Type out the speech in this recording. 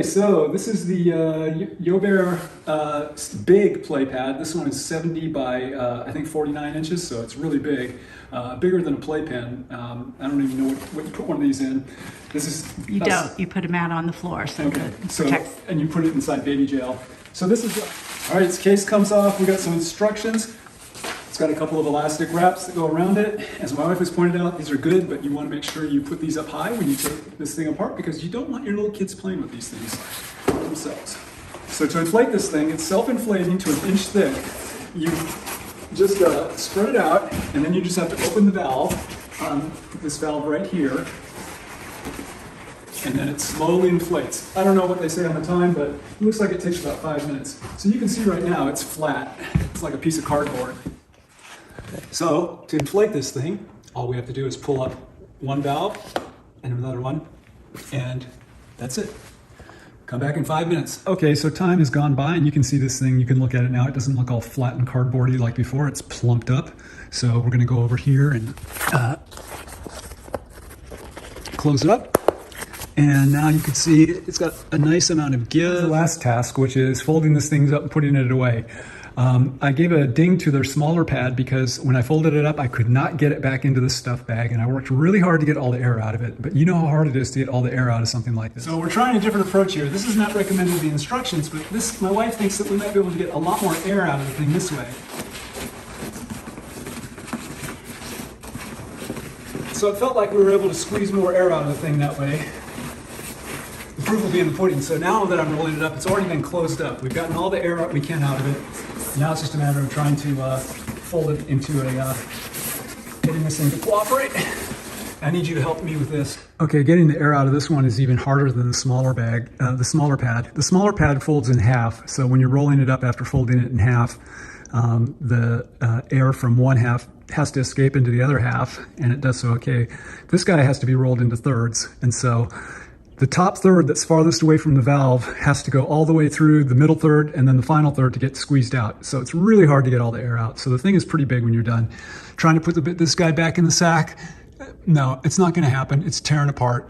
So this is the Yobear big play pad. This one is 70 by I think 49 inches, so it's really big, bigger than a playpen. I don't even know what you put one of these in. This is you don't. You put a mat on the floor, so okay. it protects. And you put it inside baby jail. So this is all right. Its case comes off. We got some instructions. It's got a couple of elastic wraps that go around it. As my wife has pointed out, these are good, but you want to make sure you put these up high when you take this thing apart because you don't want your little kids playing with these things themselves. So to inflate this thing, it's self-inflating to an inch thick. You just spread it out, and then you just have to open the valve on this valve right here, and then it slowly inflates. I don't know what they say on the time, but it looks like it takes about 5 minutes. So you can see right now it's flat. It's like a piece of cardboard. So to inflate this thing, all we have to do is pull up one valve and another one, and that's it. Come back in 5 minutes. Okay, so time has gone by and you can see this thing. You can look at it now. It doesn't look all flat and cardboardy like before. It's plumped up. So we're gonna go over here and close it up. And now you can see it's got a nice amount of give. The last task, which is folding this thing up and putting it away. I gave a ding to their smaller pad because when I folded it up, I could not get it back into the stuff bag, and I worked really hard to get all the air out of it. But you know how hard it is to get all the air out of something like this. So we're trying a different approach here. This is not recommended in the instructions, but my wife thinks that we might be able to get a lot more air out of the thing this way. So it felt like we were able to squeeze more air out of the thing that way. The proof will be in the pudding. So now that I'm rolling it up, it's already been closed up. We've gotten all the air out we can out of it. Now it's just a matter of trying to fold it into getting this thing to cooperate. I need you to help me with this. Okay, getting the air out of this one is even harder than the smaller pad. The smaller pad folds in half. So when you're rolling it up after folding it in half, the air from one half has to escape into the other half, and it does so okay. This guy has to be rolled into thirds, and so the top third that's farthest away from the valve has to go all the way through the middle third and then the final third to get squeezed out. So it's really hard to get all the air out. So the thing is pretty big when you're done. Trying to put this guy back in the sack, no, it's not gonna happen. It's tearing apart.